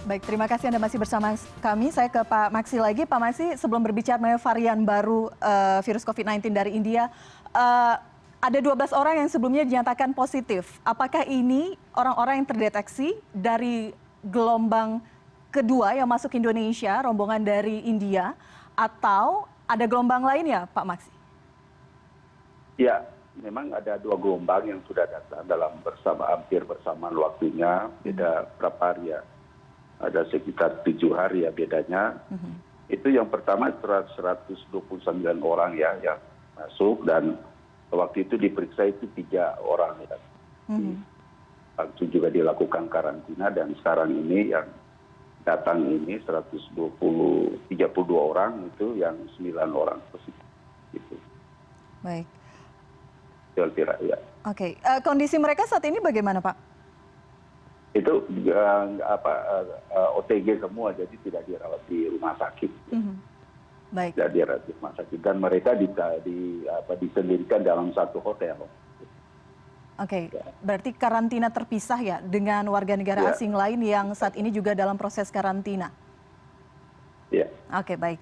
Baik, terima kasih Anda masih bersama kami. Saya ke Pak Maksi lagi. Pak Maksi, sebelum berbicara mengenai varian baru virus COVID-19 dari India, ada 12 orang yang sebelumnya dinyatakan positif. Apakah ini orang-orang yang terdeteksi dari gelombang kedua yang masuk Indonesia, rombongan dari India, atau ada gelombang lainnya, Pak Maksi? Ya, memang ada 2 gelombang yang sudah datang dalam hampir bersamaan waktunya, beda berapa hari ya. Ada sekitar 7 hari ya bedanya. Itu yang pertama 129 orang ya yang masuk, dan waktu itu diperiksa itu 3 orang ya. Langsung juga dilakukan karantina, dan sekarang ini yang datang ini 32 orang itu yang 9 orang positif. Gitu. Baik. Kira-kira ya. Oke, kondisi mereka saat ini bagaimana, Pak? Itu OTG semua, jadi tidak dirawat di rumah sakit. Baik. Tidak dirawat di rumah sakit, dan mereka disendirikan dalam satu hotel. Oke, berarti karantina terpisah ya dengan warga negara asing lain yang saat ini juga dalam proses karantina. Ya. Oke, baik.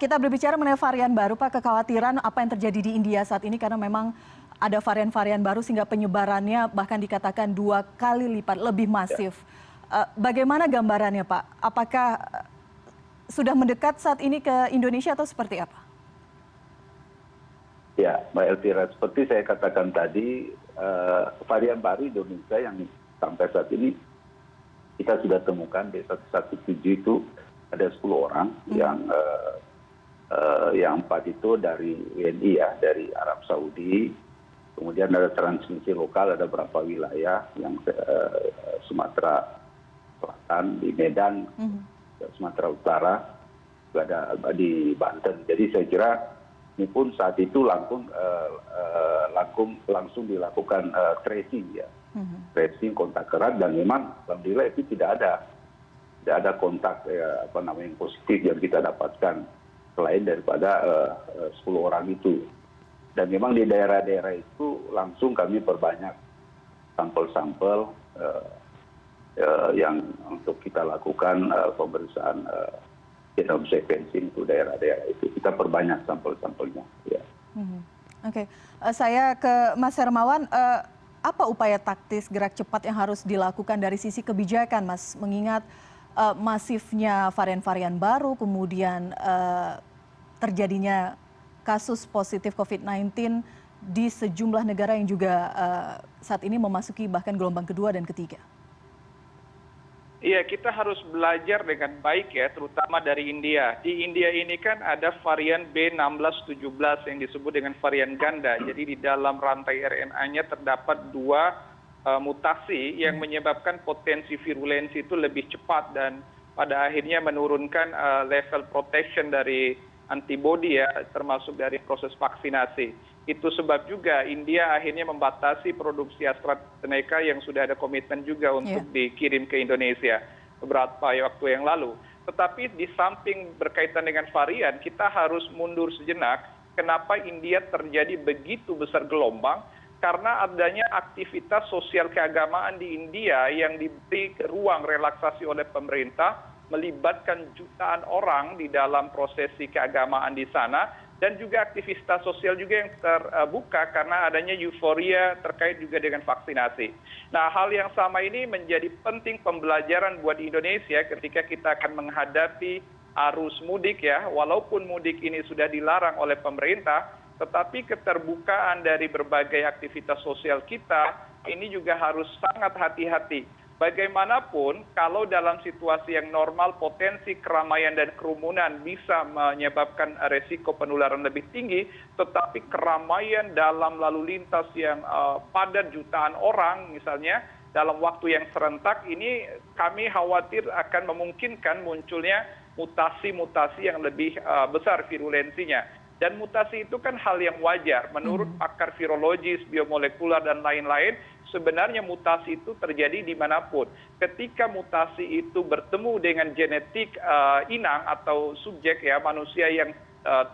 Kita berbicara mengenai varian baru, Pak. Kekhawatiran apa yang terjadi di India saat ini karena memang ada varian-varian baru sehingga penyebarannya bahkan dikatakan 2 kali lipat lebih masif. Bagaimana gambarannya, Pak? Apakah sudah mendekat saat ini ke Indonesia atau seperti apa? Ya, Mbak Elvira, seperti saya katakan tadi, varian baru Indonesia yang sampai saat ini kita sudah temukan B117 itu ada 10 orang, yang 4 itu dari WNI ya, dari Arab Saudi. Kemudian ada transmisi lokal, ada beberapa wilayah yang Sumatera Selatan, di Medan, Sumatera Utara, juga ada di Banten. Jadi saya kira ini pun saat itu langsung dilakukan tracing ya, tracing kontak erat, dan memang alhamdulillah itu tidak ada kontak yang positif yang kita dapatkan selain daripada 10 orang itu. Dan memang di daerah-daerah itu langsung kami perbanyak sampel-sampel yang untuk kita lakukan pemeriksaan genome sequencing untuk daerah-daerah itu. Kita perbanyak sampel-sampelnya. Ya. Oke, saya ke Mas Hermawan. Apa upaya taktis gerak cepat yang harus dilakukan dari sisi kebijakan, Mas? Mengingat masifnya varian-varian baru, kemudian terjadinya kasus positif COVID-19 di sejumlah negara yang juga saat ini memasuki bahkan gelombang kedua dan ketiga. Iya, kita harus belajar dengan baik ya, terutama dari India. Di India ini kan ada varian B1617 yang disebut dengan varian ganda. Jadi di dalam rantai RNA-nya terdapat 2 mutasi yang menyebabkan potensi virulensi itu lebih cepat dan pada akhirnya menurunkan level protection dari antibodi ya, termasuk dari proses vaksinasi. Itu sebab juga India akhirnya membatasi produksi AstraZeneca yang sudah ada komitmen juga untuk dikirim ke Indonesia beberapa waktu yang lalu. Tetapi di samping berkaitan dengan varian, kita harus mundur sejenak. Kenapa India terjadi begitu besar gelombang? Karena adanya aktivitas sosial keagamaan di India yang diberi ruang relaksasi oleh pemerintah, melibatkan jutaan orang di dalam prosesi keagamaan di sana, dan juga aktivitas sosial juga yang terbuka karena adanya euforia terkait juga dengan vaksinasi. Nah, hal yang sama ini menjadi penting pembelajaran buat Indonesia ketika kita akan menghadapi arus mudik ya. Walaupun mudik ini sudah dilarang oleh pemerintah, tetapi keterbukaan dari berbagai aktivitas sosial kita ini juga harus sangat hati-hati. Bagaimanapun, kalau dalam situasi yang normal potensi keramaian dan kerumunan bisa menyebabkan resiko penularan lebih tinggi, tetapi keramaian dalam lalu lintas yang padat jutaan orang misalnya dalam waktu yang serentak ini kami khawatir akan memungkinkan munculnya mutasi-mutasi yang lebih besar virulensinya. Dan mutasi itu kan hal yang wajar. Menurut pakar virologis, biomolekular, dan lain-lain, sebenarnya mutasi itu terjadi dimanapun. Ketika mutasi itu bertemu dengan genetik inang atau subjek ya manusia yang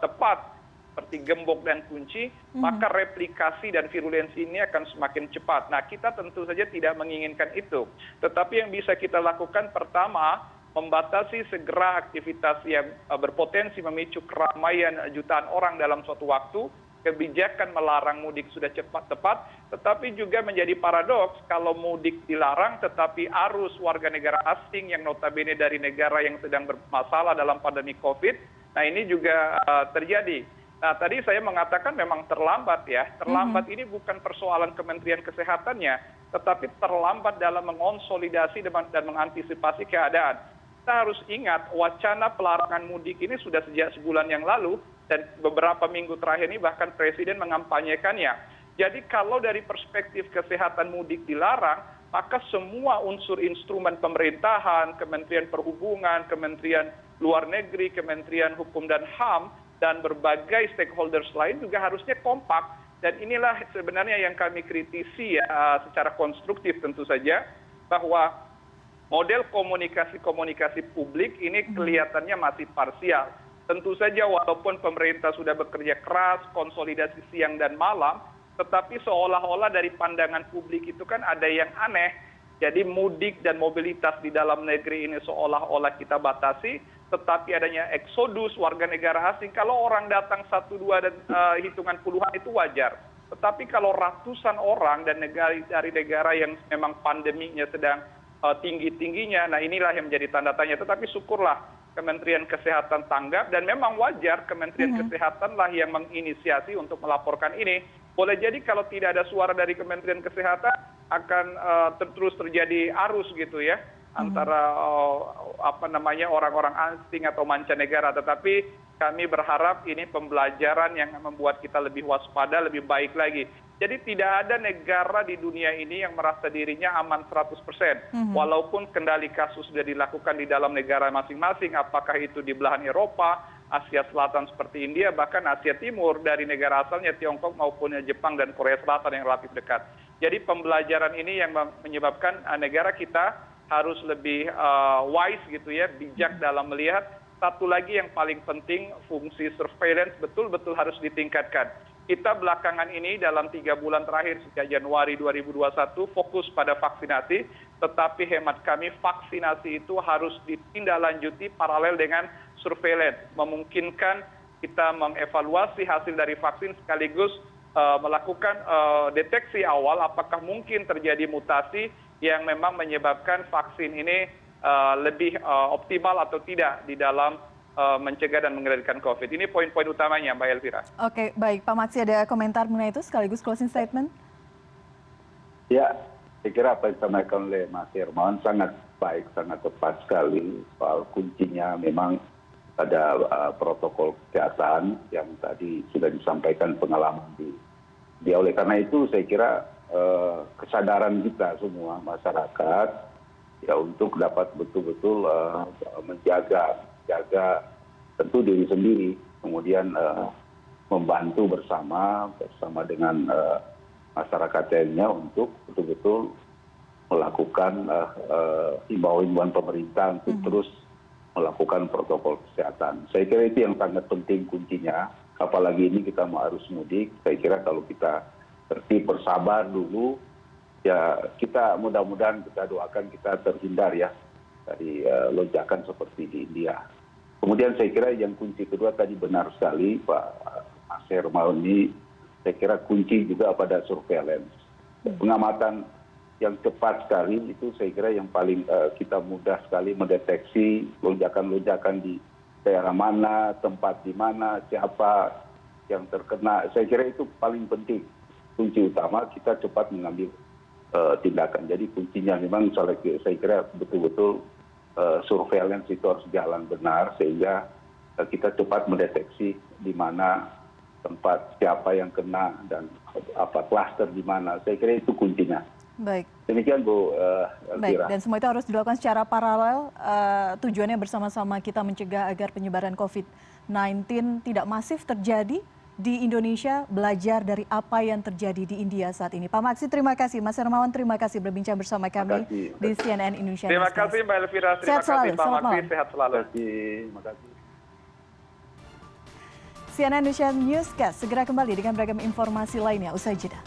tepat, seperti gembok dan kunci, maka replikasi dan virulensi ini akan semakin cepat. Nah, kita tentu saja tidak menginginkan itu. Tetapi yang bisa kita lakukan pertama, membatasi segera aktivitas yang berpotensi memicu keramaian jutaan orang dalam suatu waktu. Kebijakan melarang mudik sudah tepat, tetapi juga menjadi paradoks kalau mudik dilarang tetapi arus warga negara asing yang notabene dari negara yang sedang bermasalah dalam pandemi COVID, nah ini juga terjadi. Nah tadi saya mengatakan memang terlambat ya, terlambat ini bukan persoalan Kementerian Kesehatannya, tetapi terlambat dalam mengonsolidasi dan mengantisipasi keadaan. Kita harus ingat wacana pelarangan mudik ini sudah sejak sebulan yang lalu, dan beberapa minggu terakhir ini bahkan Presiden mengampanyekannya. Jadi kalau dari perspektif kesehatan mudik dilarang, maka semua unsur instrumen pemerintahan, Kementerian Perhubungan, Kementerian Luar Negeri, Kementerian Hukum dan HAM, dan berbagai stakeholders lain juga harusnya kompak. Dan inilah sebenarnya yang kami kritisi ya, secara konstruktif tentu saja, bahwa model komunikasi publik ini kelihatannya masih parsial. Tentu saja walaupun pemerintah sudah bekerja keras, konsolidasi siang dan malam, tetapi seolah-olah dari pandangan publik itu kan ada yang aneh. Jadi mudik dan mobilitas di dalam negeri ini seolah-olah kita batasi, tetapi adanya eksodus warga negara asing. Kalau orang datang 1, 2 dan hitungan puluhan itu wajar. Tetapi kalau ratusan orang dan dari negara yang memang pandeminya sedang tinggi-tingginya, nah inilah yang menjadi tanda tanya. Tetapi syukurlah Kementerian Kesehatan tanggap, dan memang wajar Kementerian Kesehatanlah yang menginisiasi untuk melaporkan ini. Boleh jadi kalau tidak ada suara dari Kementerian Kesehatan akan terus terjadi arus gitu ya antara orang-orang asing atau mancanegara. Tetapi kami berharap ini pembelajaran yang membuat kita lebih waspada, lebih baik lagi. Jadi tidak ada negara di dunia ini yang merasa dirinya aman 100%. Walaupun kendali kasus sudah dilakukan di dalam negara masing-masing, apakah itu di belahan Eropa, Asia Selatan seperti India, bahkan Asia Timur dari negara asalnya Tiongkok maupun Jepang dan Korea Selatan yang relatif dekat. Jadi pembelajaran ini yang menyebabkan negara kita harus lebih wise gitu ya, bijak dalam melihat. Satu lagi yang paling penting, fungsi surveillance betul-betul harus ditingkatkan. Kita belakangan ini dalam 3 bulan terakhir sejak Januari 2021 fokus pada vaksinasi, tetapi hemat kami vaksinasi itu harus ditindaklanjuti paralel dengan surveillance, memungkinkan kita mengevaluasi hasil dari vaksin sekaligus melakukan deteksi awal apakah mungkin terjadi mutasi yang memang menyebabkan vaksin ini lebih optimal atau tidak di dalam mencegah dan mengendalikan COVID. Ini poin-poin utamanya, Mbak Elvira. Oke, baik. Pak Maksi ada komentar mengenai itu sekaligus closing statement? Ya, saya kira apa yang disampaikan oleh Mas Hermawan sangat baik, sangat tepat sekali. Soal kuncinya memang ada protokol kesehatan yang tadi sudah disampaikan pengalaman di oleh karena itu saya kira kesadaran kita semua masyarakat ya untuk dapat betul-betul menjaga tentu diri sendiri, kemudian membantu bersama dengan masyarakat lainnya untuk betul-betul melakukan himbauan pemerintah untuk terus melakukan protokol kesehatan. Saya kira itu yang sangat penting kuncinya, apalagi ini kita mau harus mudik. Saya kira kalau kita tertib bersabar dulu, ya kita mudah-mudahan kita doakan kita terhindar ya dari lonjakan seperti di India. Kemudian saya kira yang kunci kedua tadi benar sekali Pak Mas Hermawan ini, saya kira kunci juga pada surveillance. Pengamatan yang cepat sekali itu saya kira yang paling kita mudah sekali mendeteksi lonjakan-lonjakan di daerah mana, tempat di mana, siapa yang terkena. Saya kira itu paling penting. Kunci utama kita cepat mengambil tindakan. Jadi kuncinya memang saya kira betul-betul surveillance itu harus jalan benar sehingga kita cepat mendeteksi di mana tempat siapa yang kena dan apa klaster di mana. Saya kira itu kuncinya. Baik. Demikian Bu Baik, Elvira. dan semua itu harus dilakukan secara paralel. Tujuannya bersama-sama kita mencegah agar penyebaran COVID-19 tidak masif terjadi di Indonesia, belajar dari apa yang terjadi di India saat ini. Pak Maksi, terima kasih. Mas Hermawan, terima kasih berbincang bersama kami di CNN Indonesia. Terima kasih Mbak Elvira, terima kasih Pak Maksi, sehat selalu. Terima kasih. CNN Indonesia Newscast segera kembali dengan beragam informasi lainnya usai jeda.